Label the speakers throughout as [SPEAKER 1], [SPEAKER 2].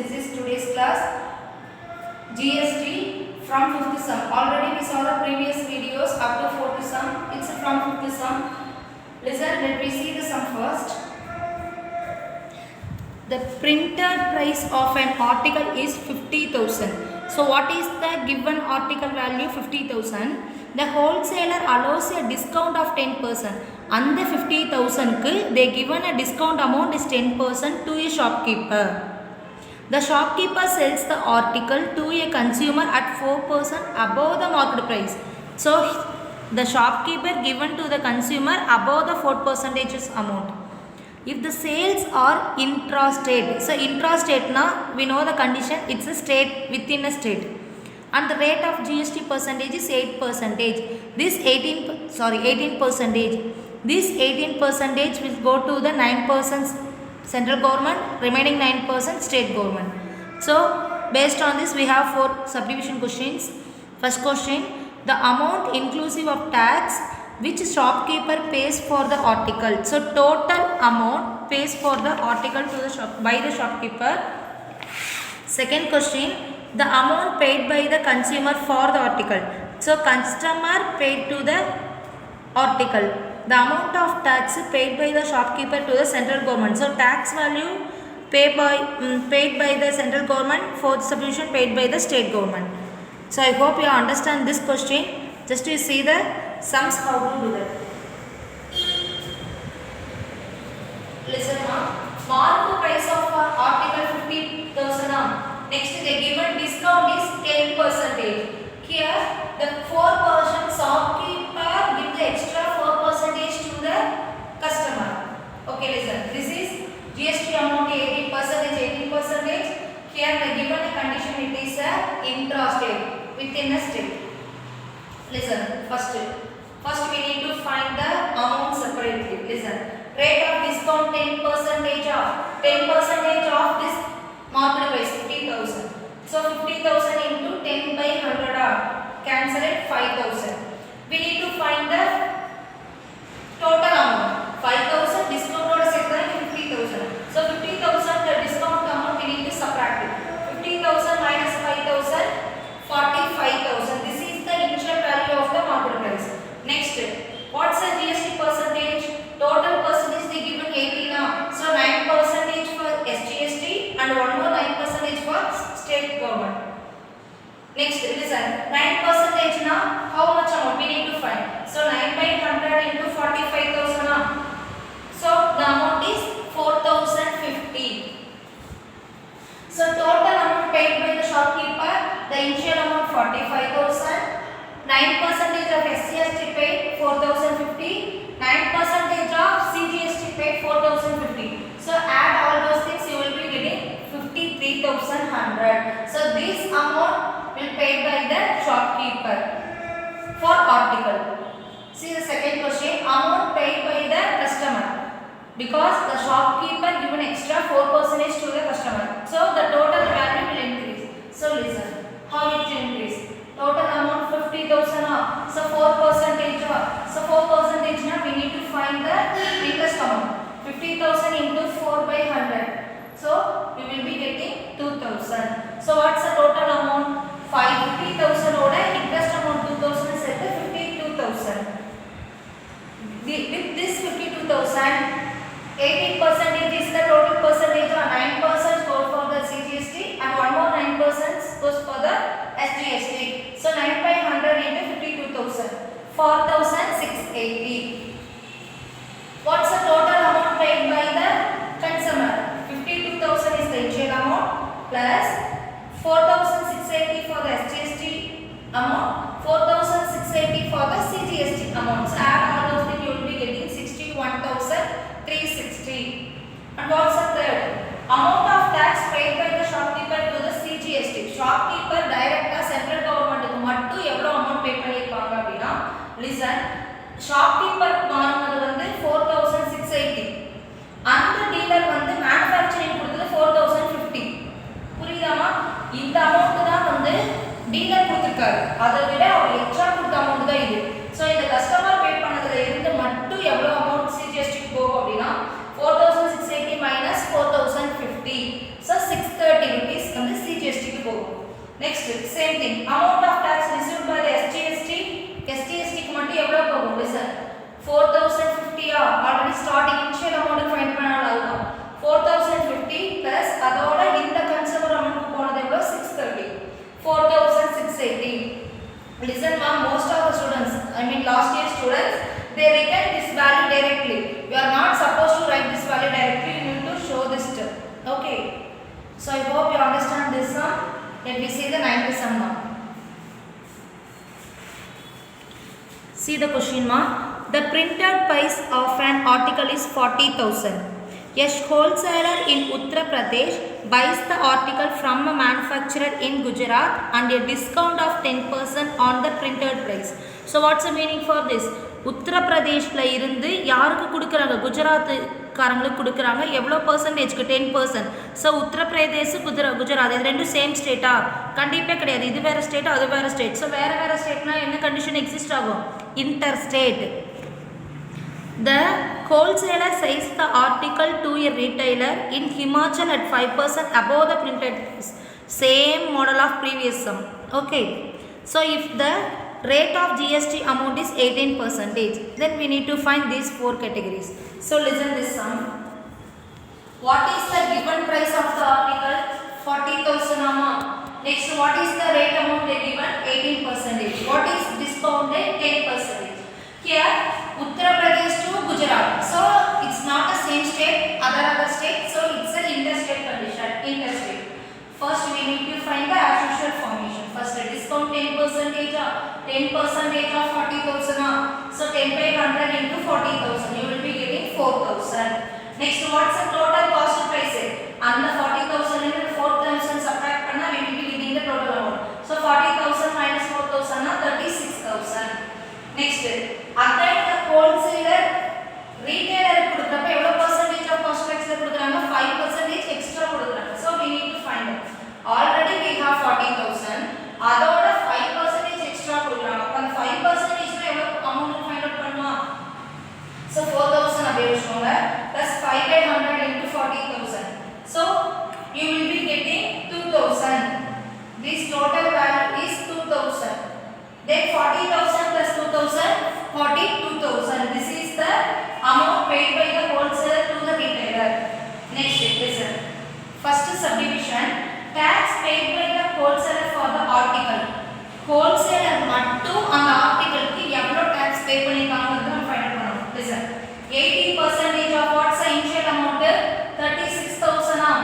[SPEAKER 1] This is today's class GST from 5th sum. Already we saw the previous videos up to 4th sum. It's from 5th sum. Listen, let me see the sum first. The printed price of an article is 50,000. So what is the given article value? 50,000. The wholesaler allows a discount of 10%. And the 50,000 they given a discount amount is 10% to a shopkeeper. The shopkeeper sells the article to a consumer at 4% above the market price. So the shopkeeper given to the consumer above the 4% amount. If the sales are intrastate, so intrastate na we know the condition, it's a state within a state, and the rate of GST percentage is 8%. This 18%. This 18% will go to the 9% central government, remaining 9% state government. So based on this we have 4 subdivision questions. First question, the amount inclusive of tax which shopkeeper pays for the article. So total amount pays for the article to the shop by the shopkeeper. Second question, the amount paid by the consumer for the article. So customer paid to the article. The amount of tax paid by the shopkeeper to the central government. So tax value paid by the central government, fourth subdivision paid by the state government. So I hope you understand this question. Just to see the sums how to do that. Listen now. Mark the price of article 50,000. Next the given discount is 10%. Here the 4% shopkeeper give the extra 4% to the customer. Okay, listen. This is GST amount 18%. Here the given condition it is a intrastate within a state. Listen, first we need to find the amount separately. Listen, rate of discount 10% of this market price 50,000. So 50,000 into 10 by 100 cancel it 5,000. We need to find the total amount. 5,000 discount or second 50,000. So 50,000 the discount amount we need to subtract it. 50,000 minus 5,000, 45,000. This is the initial value of the market price. Next, what's the GST percentage? Total percentage they given 18 now. So 9% for SGST and one more 9% for state government. Next, listen, 9% now, how much amount we need to find? So 9 by 100 into 45,000 now. So the amount is 4,050. So total amount paid by the shopkeeper, the initial amount 45,000, 9% of SGST paid 4,050, 9% of CGST paid 4,050. So add all those things, you will be getting 53,100. So this amount will paid by the shopkeeper for article. See the second question, amount paid by the customer. Because the shopkeeper given extra 4% to the customer. So the total value will increase. So listen, how it will increase? Total amount 50,000 so 4% So 4% now we need to find the interest amount. 50,000 into 4 by 100. So we will be getting 2,000. So what's the total amount? 50,000 order interest amount 2,000 is at 52,000. With this 52,000, 18% is the total percentage, or 9% goes for the CGST and one more 9% goes for the SGST. So 9 by 100 into 52,000, 4,680. What's the total amount paid by the consumer? 52,000 is the initial amount plus 4,680 for the SGST amount, 4,680 for the CGST amount. So add all those things, you will be getting 61,360. And what's the third? Amount of tax paid by the shopkeeper to the CGST. Shopkeeper direct central government க்கு மட்டும் எவ்வளவு amount pay பண்ணிருக்காங்க அப்படினா, listen, shopkeeper வாங்குனது வந்து 4,680. அந்த dealer வந்து manufacturing கொடுத்தது 4,050. புரியுதாமா? இந்த அமௌண்ட் தான் வந்து டீலர் கொடுத்திருக்காரு. அதை விட அவர் எக்ஸ்ட்ரா கொடுத்த அமௌண்ட் தான் இது. சோ இந்த கஸ்டமர் பே பண்ணதுல இருந்து மட்டும் எவ்வளவு அமௌண்ட் CGST போகும் அப்படினா 4,680 minus 4,050. So 6 630 rupees வந்து CGST க்கு போகும். Next same thing, amount of tax received by the SGST க்கு மட்டும் எவ்வளவு போகும் listen 4050 already starting initial amount find பண்ணலாம் 4050 plus அதோட இந்த consumer amount போனது எவ்வளவு 630 4680. Listen ma'am, most of the students, I mean last year students, they written this value directly. You are not supposed to write this value directly, you need to show this step. Okay, so I hope you understand this sum. Let me see the 9th sum now. See the question ma. The printed price of an article is 40,000. A wholesaler in Uttar Pradesh buys the article from a manufacturer in Gujarat and a discount of 10% on the printed price. So what's the meaning for this? Uttar Pradeshல இருந்து யாருக்கு கொடுக்கறாங்க? குஜராத் காரங்களுக்கு கொடுக்கறாங்க. எவ்வளவு percentageக்கு? 10%. So Uttar Pradesh Gujarat இது ரெண்டும் same ஸ்டேட்டா? கண்டிப்பா கிடையாது. இது வேற ஸ்டேட், அது வேற ஸ்டேட். So வேற வேற ஸ்டேட்னா என்ன கண்டிஷன் எக்ஸிஸ்ட் ஆகும்? Interstate. The wholesaler sells the article to a retailer in Himachal at 5% above the printed price. Same model of previous sum. Okay. So if the rate of GST amount is 18%, then we need to find these four categories. So listen this sum. What is the given price of the article? 40,000 amount. Next, what is the rate amount they given? 18%. What is discounted? 10%. Here, Uttar Pradesh to Gujarat. So it's not the same state, other state. So it's an interstate condition. Interstate. First, we need to find the as usual formation. First, discount 10%. 10% of 40,000. So 10 by 100 into 40,000. You will be getting 4,000. Next, what's the total cost price? And the 40,000 into 4,000 subtract panna, we will be getting the total amount. So 40,000 minus 4,000 na 36,000. Next, again the wholesaler retailer கொடுக்கறப்ப எவ்வளவு percentage of cost price கொடுக்கறாங்க? 5% extra கொடுக்கறாங்க. So we need to find out. Already we have 40,000. அதோட 5% extra கொடுக்கறாங்க. அப்ப அந்த 5% னா எவ்வளவு amount find out பண்ணுவோம்? So 4,000 அப்படியே வெச்சுக்கோங்க. Plus 5 by 100 into 40,000. So you will be getting 2,000. This total value is 2,000. Then 40,000 plus 2,000, 42,000. This is the amount paid by the wholesaler to the retailer. Next, listen. First subdivision, tax paid by the wholesaler for the article. Wholesaler மட்டும் அந்த ஆர்டிகலுக்கு எவ்வளவு tax pay பண்ணிருக்காங்கன்னு நம்ம find பண்ணனும். Listen. 80% of what's the initial amount? 36,000.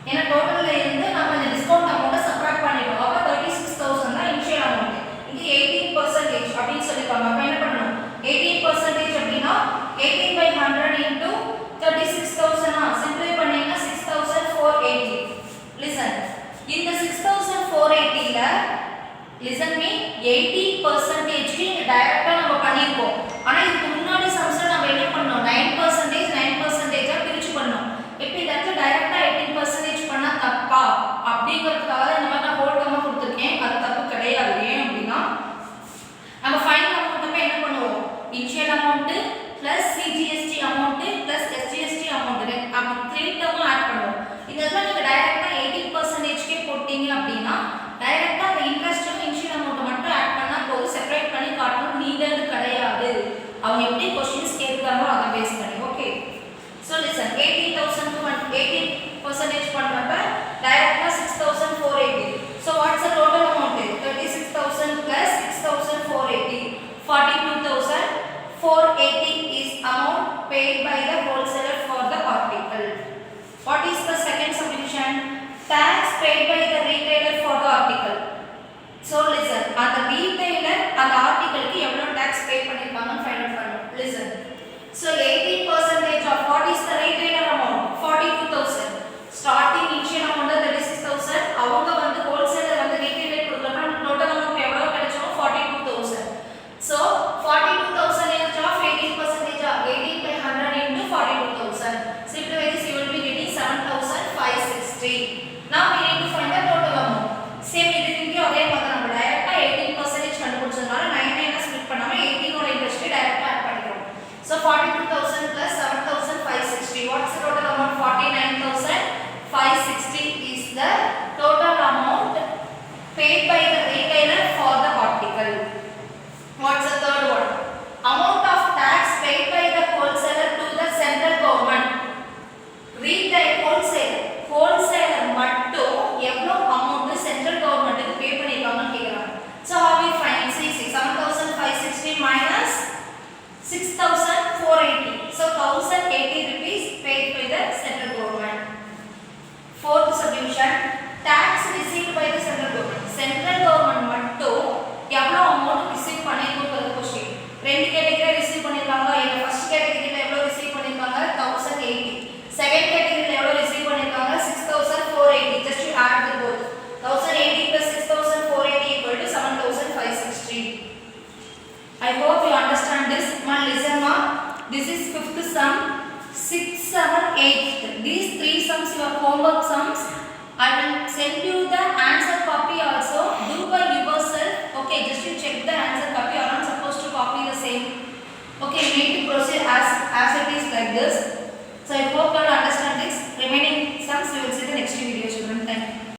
[SPEAKER 1] ஏன்னா டோட்டல்ல இருந்து நம்ம இந்த discount அமௌண்ட subtract பண்ணிடுவோம். அப்ப 36,000 தான் இனிஷியல் அமௌண்ட். இங்க 18% அப்படினு சொல்லிருக்காங்க. அப்ப என்ன பண்ணனும்? 18% அப்படினா 18 by 100 into 36,000 சிம்பிளை பண்ணீங்கன்னா 6,480. Listen. இந்த 6,480 ல listen me 80% க்கு டைரக்ட்டா நம்ம பண்ணிருக்கோம். ஆனா இதுக்கு முன்னாடி சம்ஸ்ல நம்ம என்ன பண்ணோம்? 9% பிரிச்சு பண்ணோம். இப்போ இதற்கு டைரக்ட்டா 18% பண்ணா தப்பா அப்படிங்கிறதுக்காக இந்த மாதிரி நான் ஹோல் டேர்மா கொடுத்திருக்கேன். அது தப்பு கிடையாது. ஏன் அப்படினா நம்ம ஃபைனல் அமௌண்ட் அப்ப என்ன பண்ணுவோம்? Initial amount plus CGST amount plus SGST amount அப்ப 3 டேர்ம் ஆட் பண்ணுவோம். இதெல்லாம் நீங்க டைரக்ட்டா 18% கே போட்டீங்க அப்படினா டைரக்ட்டா அந்த இன்ட்ரஸ்ட் இனிஷியல் அமௌண்ட் மட்டும் ஆட் பண்ணா paid by the retailer for the article. What's the third one? Amount of tax paid by the wholesaler to the central government. Retail wholesaler மட்டும் எவ்வளோ அமௌண்ட் சென்ட்ரல் கவர்மெண்ட்டுக்கு பே பண்ணிருக்காங்கன்னு கேக்குறாங்க. So how we find? See 7560 minus 6480. So 1080 rupees paid by the central government. Fourth solution, tax received by the central government. Central government மட்டும் எவ்வளோ amount receive பண்ணிருக்குங்கிறது question. ரெண்டு கேட்டகரியில receive பண்ணிருக்காங்க. இல்ல ஃபர்ஸ்ட் கேட்டகரியில எவ்வளோ ரிசீவ் பண்ணிருக்காங்க? 1080. செகண்ட் கேட்டகரியில எவ்வளோ ரிசீவ் பண்ணிருக்காங்க? 6480. Just to add the both. 1080 plus 6480 equal to 7560. I hope you understand this. Now listen ma. This is fifth sum. 6, 7, 8. These three sums your homework sums. I will send you the answer copy also. Do by yourself. Okay, just to check the answer copy. You are not supposed to copy the same. Okay, you need to proceed as it is like this.